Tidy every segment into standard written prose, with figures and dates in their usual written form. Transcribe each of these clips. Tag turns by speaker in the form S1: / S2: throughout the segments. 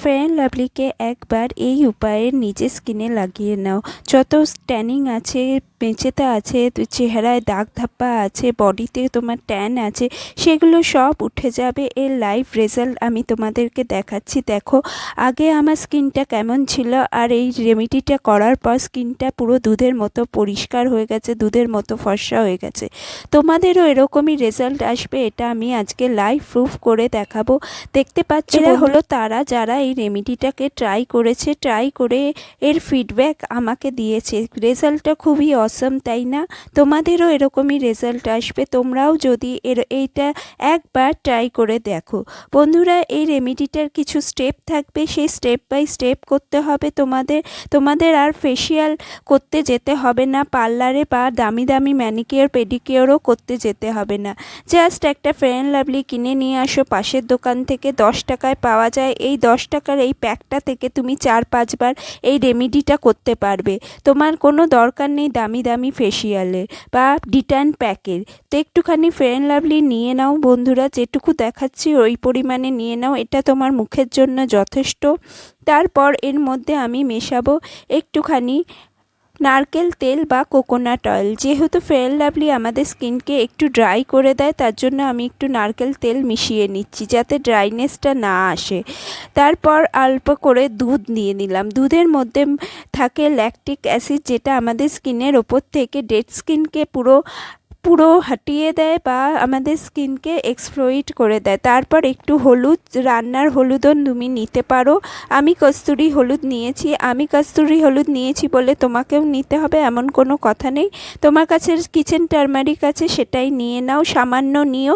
S1: Fair and লাভলিকে একবার এই উপায়ে নিজের স্কিনে লাগিয়ে নাও। যত ট্যানিং আছে, মেচেতে আছে, চেহারায় দাগ ধাপ্পা আছে, বডিতে তোমার ট্যান আছে, সেগুলো সব উঠে যাবে। এর লাইভ রেজাল্ট আমি তোমাদেরকে দেখাচ্ছি। দেখো আগে আমার স্কিনটা কেমন ছিল, আর এই রেমেডিটা করার পর স্কিনটা পুরো দুধের মতো পরিষ্কার হয়ে গেছে, দুধের মতো ফর্সা হয়ে গেছে। তোমাদেরও এরকমই রেজাল্ট আসবে, এটা আমি আজকে লাইভ প্রুফ করে দেখাবো। দেখতে পাচ্ছ এরা হলো তারা যারা এই রেমেডিটাকে ট্রাই করেছে, ট্রাই করে এর ফিডব্যাক আমাকে দিয়েছে। রেজাল্টটা খুবই অসম, তাই না? তোমাদেরও এরকমই রেজাল্ট আসবে, তোমরাও যদি এইটা একবার ট্রাই করে দেখো। বন্ধুরা, এই রেমেডিটার কিছু স্টেপ থাকবে, সেই স্টেপ বাই স্টেপ করতে হবে তোমাদের আর ফেসিয়াল করতে যেতে হবে না, পার্লারে বা দামি দামি ম্যানিকিওর পেডিকিওরও করতে যেতে হবে না। জাস্ট একটা ফেয়ার অ্যান্ড লাভলি কিনে নিয়ে আসো পাশের দোকান থেকে, 10 টাকায় পাওয়া যায়। এই 10 টাকার এই প্যাকটা থেকে তুমি 4-5 বার এই রেমেডিটা করতে পারবে। তোমার কোনো দরকার নেই দামি দামি ফেসিয়ালের বা ডিট্যান প্যাকের। তো একটুখানি ফেয়ার অ্যান্ড লাভলি নিয়ে নাও বন্ধুরা, যেটুকু দেখাচ্ছি ওই পরিমাণে নিয়ে নাও, এটা তোমার মুখের জন্য যথেষ্ট। তারপর এর মধ্যে আমি মেশাবো একটুখানি নারকেল তেল বা কোকোনাট অয়েল। যেহেতু ফেয়ার অ্যান্ড লাভলি আমাদের স্কিনকে একটু ড্রাই করে দেয়, তার জন্য আমি একটু নারকেল তেল মিশিয়ে নিচ্ছি যাতে ড্রাইনেসটা না আসে। তারপর অল্প করে দুধ নিয়ে নিলাম। দুধের মধ্যে থাকে ল্যাকটিক অ্যাসিড, যেটা আমাদের স্কিনের ওপর থেকে ডেড স্কিনকে পুরো হটিয়ে দেয় বা আমাদের স্কিনকে এক্সফ্লোইট করে দেয়। তারপর একটু হলুদ, রান্নার হলুদও তুমি নিতে পারো। আমি কস্তুরি হলুদ নিয়েছি বলে তোমাকেও নিতে হবে এমন কোনো কথা নেই। তোমার কাছে কিচেন টারমারিক আছে, সেটাই নিয়ে নাও, সামান্য নিও।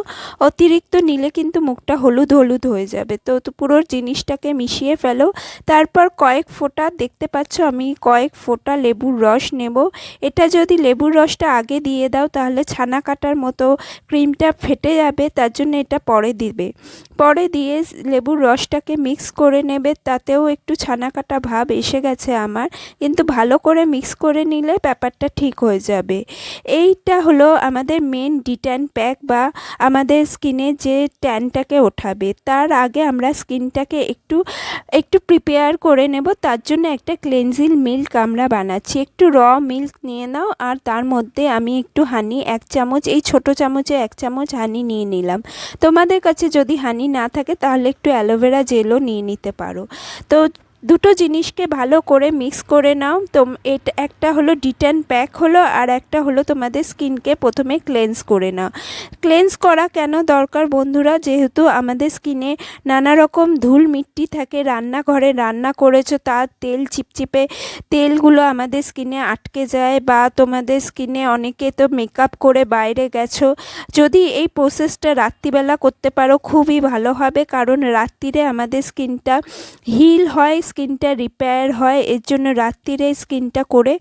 S1: অতিরিক্ত নিলে কিন্তু মুখটা হলুদ হলুদ হয়ে যাবে। তো পুরো জিনিসটাকে মিশিয়ে ফেলো। তারপর কয়েক ফোঁটা, দেখতে পাচ্ছ আমি কয়েক ফোঁটা লেবুর রস নেব। এটা যদি লেবুর রসটা আগে দিয়ে দাও তাহলে ছানা কাটার মতো ক্রিমটা ফেটে যাবে, তার জন্য এটা পরে দিবে। পরে দিয়ে লেবুর রসটাকে মিক্স করে নেবে। তাতেও একটু ছানা কাটা ভাব এসে গেছে আমার, কিন্তু ভালো করে মিক্স করে নিলে ব্যাপারটা ঠিক হয়ে যাবে। এইটা হলো আমাদের মেন ডিট্যান প্যাক বা আমাদের স্কিনে যে ট্যানটাকে ওঠাবে। তার আগে আমরা স্কিনটাকে একটু প্রিপেয়ার করে নেব। তার জন্য একটা ক্লেনজিং মিল্ক আমরা বানাচ্ছি। একটু র মিল্ক নিয়ে নাও, আর তার মধ্যে আমি একটু হানি 1 চামচ, এই ছোটো চামচে 1 চামচ হানি নিয়ে নিলাম। তোমাদের কাছে যদি হানি না থাকে তাহলে একটু অ্যালোভেরা জেলও নিয়ে নিতে পারো। তো দুটো জিনিসকে ভালো করে মিক্স করে নাও। তো এটা একটা হলো ডিট্যান প্যাক হলো, আর একটা হলো তোমাদের স্কিনকে প্রথমে ক্লেন্স করে নাও। ক্লেন্স করা কেন দরকার বন্ধুরা? যেহেতু আমাদের স্কিনে নানা রকম ধুল মিট্টি থাকে, রান্নাঘরে রান্না করেছো তার তেল, চিপচিপে তেলগুলো আমাদের স্কিনে আটকে যায়, বা তোমাদের স্কিনে অনেকে তো মেকআপ করে বাইরে গেছো, যদি এই প্রসেসটা রাত্রিবেলা করতে পারো খুবই ভালো হবে। কারণ রাত্রিরে আমাদের স্কিনটা হিল হয়, স্কিনটা রিপেয়ার হয়। এর জন্য রাত্রিরে স্কিনটা করে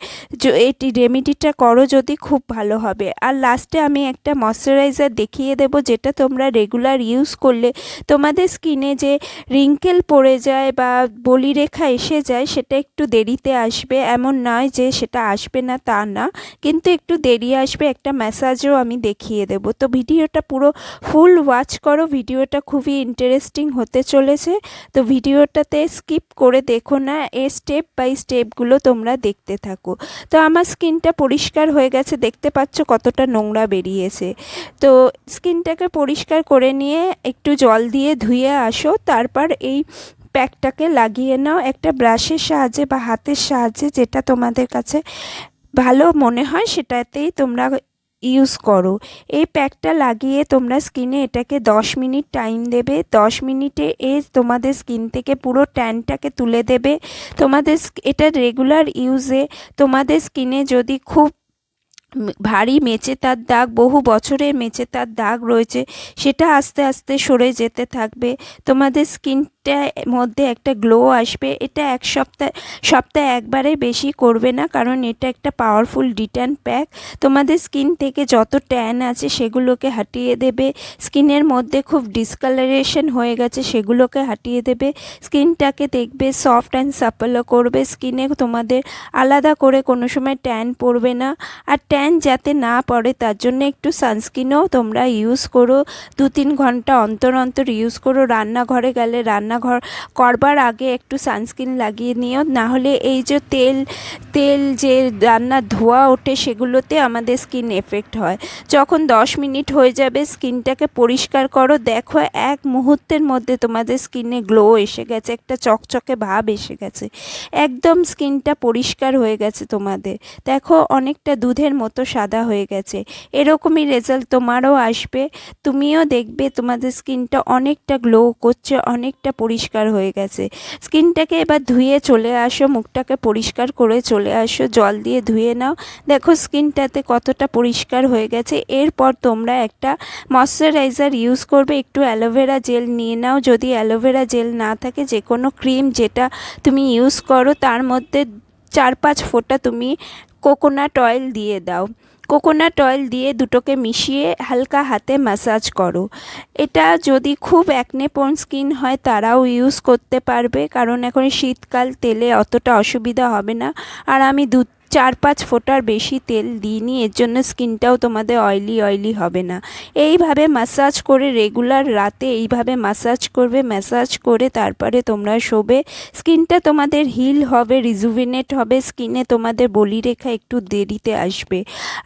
S1: এটি রেমেডিটা করো যদি, খুব ভালো হবে। আর লাস্টে আমি একটা ময়শ্চারাইজার দেখিয়ে দেব, যেটা তোমরা রেগুলার ইউজ করলে তোমাদের স্কিনে যে রিঙ্কেল পড়ে যায় বা বলিরেখা এসে যায় সেটা একটু দেরিতে আসবে। এমন নয় যে সেটা আসবে না, তা না, কিন্তু একটু দেরি আসবে। একটা ম্যাসাজও আমি দেখিয়ে দেব। তো ভিডিওটা পুরো ফুল ওয়াচ করো, ভিডিওটা খুবই ইন্টারেস্টিং হতে চলেছে। তো ভিডিওটাতে স্কিপ করে দেখো না, এই স্টেপ বাই স্টেপগুলো তোমরা দেখতে থাকো। তো আমার স্কিনটা পরিষ্কার হয়ে গেছে, দেখতে পাচ্ছ কতটা নোংরা বেরিয়েছে। তো স্কিনটাকে পরিষ্কার করে নিয়ে একটু জল দিয়ে ধুয়ে আসো। তারপর এই প্যাকটাকে লাগিয়ে নাও একটা ব্রাশের সাহায্যে বা হাতের সাহায্যে, যেটা তোমাদের কাছে ভালো মনে হয় সেটাতেই তোমরা ইউজ করো। এই প্যাকটা লাগিয়ে তোমরা স্কিনে এটাকে 10 মিনিট টাইম দেবে। 10 মিনিটে তোমাদের স্কিন থেকে পুরো ট্যানটাকে তুলে দেবে। এটা রেগুলার ইউজে তোমাদের স্কিনে যদি খুব ভারী মেচেতার দাগ, বহু বছরের মেচেতার দাগ রয়েছে, সেটা আস্তে আস্তে সরে যেতে থাকবে। তোমাদের স্কিনটার মধ্যে একটা গ্লো আসবে। এটা সপ্তাহে একবারে বেশি করবে না, কারণ এটা একটা পাওয়ারফুল ডিট্যান প্যাক। তোমাদের স্কিন থেকে যত ট্যান আছে সেগুলোকে হটিয়ে দেবে। স্কিনের মধ্যে খুব ডিসকালারেশন হয়ে গেছে সেগুলোকে হটিয়ে দেবে। স্কিনটাকে দেখবে সফট অ্যান্ড সাপলও করবে। স্কিনে তোমাদের আলাদা করে কোনো সময় ট্যান পড়বে না। আর ট্যান ট্যান যাতে না পড়ে তার জন্য একটু সানস্ক্রিনও তোমরা ইউজ করো, 2-3 ঘন্টা অন্তর অন্তর ইউজ করো। রান্নাঘরে গেলে রান্নাঘর করবার আগে একটু সানস্ক্রিন লাগিয়ে নিও, নাহলে এই যে তেল তেল যে রান্নার ধোয়া ওঠে সেগুলোতে আমাদের স্কিন এফেক্ট হয়। যখন 10 মিনিট হয়ে যাবে স্কিনটাকে পরিষ্কার করো, দেখো এক মুহূর্তের মধ্যে তোমাদের স্কিনে গ্লো এসে গেছে, একটা চকচকে ভাব এসে গেছে, একদম স্কিনটা পরিষ্কার হয়ে গেছে তোমাদের। দেখো অনেকটা দুধের মতো সাদা হয়ে গেছে। এরকমই রেজাল্ট তোমারও আসবে, তুমিও দেখবে তোমাদের স্কিনটা অনেকটা গ্লো করছে, অনেকটা পরিষ্কার হয়ে গেছে। স্কিনটাকে এবার ধুয়ে চলে আসো, মুখটাকে পরিষ্কার করে চলে আসো, জল দিয়ে ধুয়ে নাও। দেখো স্কিনটাতে কতটা পরিষ্কার হয়ে গেছে। এরপর তোমরা একটা ময়শ্চারাইজার ইউজ করবে, একটু অ্যালোভেরা জেল নিয়ে নাও। যদি অ্যালোভেরা জেল না থাকে যে কোনো ক্রিম যেটা তুমি ইউজ করো তার মধ্যে 4-5 ফোঁটা তুমি কোকোনাট অয়েল দিয়ে দাও। কোকোনাট অয়েল দিয়ে দুটোকে মিশিয়ে হালকা হাতে ম্যাসাজ করো। এটা যদি খুব অ্যাকনে প্রোন স্কিন হয় তারাও ইউজ করতে পারবে, কারণ এখন শীতকাল, তেলে অতটা অসুবিধা হবে না। আর আমি 4-5 ফোঁটার বেশি তেল দিইনি, এর জন্য স্কিনটাও তোমাদের অয়েলি হবে না। এইভাবে ম্যাসাজ করে রেগুলার রাতে এইভাবে ম্যাসাজ করবে, ম্যাসাজ করে তারপরে তোমরা শোবে। স্কিনটা তোমাদের হিল হবে, রিজুভিনেট হবে, স্কিনে তোমাদের বলিরেখা একটু দেরিতে আসবে।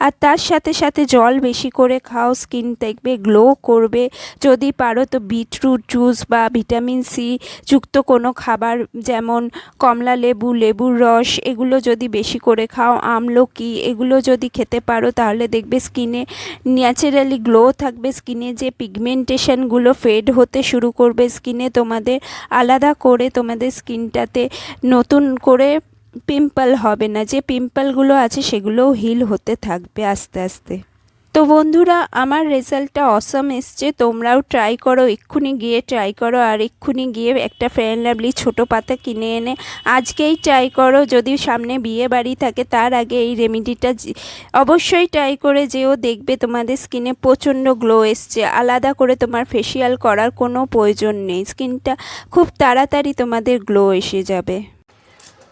S1: আর তার সাথে সাথে জল বেশি করে খাও, স্কিন দেখবে গ্লো করবে। যদি পারো তো বিটরুট জুস বা ভিটামিন সি যুক্ত কোনো খাবার, যেমন কমলা লেবু, লেবুর রস, এগুলো যদি বেশি করে খাও, আমলকি, এগুলো যদি খেতে পারো তাহলে দেখবে স্কিনে ন্যাচারালি গ্লো থাকবে। স্কিনে যে পিগমেন্টেশনগুলো ফেড হতে শুরু করবে, স্কিনে তোমাদের আলাদা করে তোমাদের স্কিনটাতে নতুন করে পিম্পল হবে না, যে পিম্পলগুলো আছে সেগুলোও হিল হতে থাকবে আস্তে আস্তে। তো বন্ধুরা, আমার রেজাল্টটা অসম এসছে, তোমরাও ট্রাই করো, এক্ষুনি গিয়ে ট্রাই করো। আর এক্ষুনি গিয়ে একটা ফেয়ার অ্যান্ড লাভলি ছোটো পাতা কিনে এনে আজকেই ট্রাই করো। যদি সামনে বিয়ে বাড়ি থাকে তার আগে এই রেমেডিটা অবশ্যই ট্রাই করে যেও, দেখবে তোমাদের স্কিনে প্রচণ্ড গ্লো এসছে। আলাদা করে তোমার ফেসিয়াল করার কোনো প্রয়োজন নেই, স্কিনটা খুব তাড়াতাড়ি তোমাদের গ্লো এসে যাবে।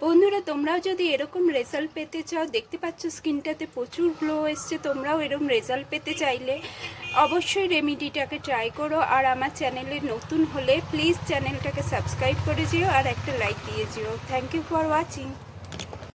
S1: বন্ধুরা, তোমরাও যদি এরকম রেজাল্ট পেতে চাও, দেখতে পাচ্ছ স্কিনটাতে প্রচুর গ্লো এসছে, তোমরাও এরকম রেজাল্ট পেতে চাইলে অবশ্যই রেমেডিটাকে ট্রাই করো। আর আমার চ্যানেলে নতুন হলে প্লিজ চ্যানেলটাকে সাবস্ক্রাইব করে যেও আর একটা লাইক দিয়ে যেও। Thank you for watching.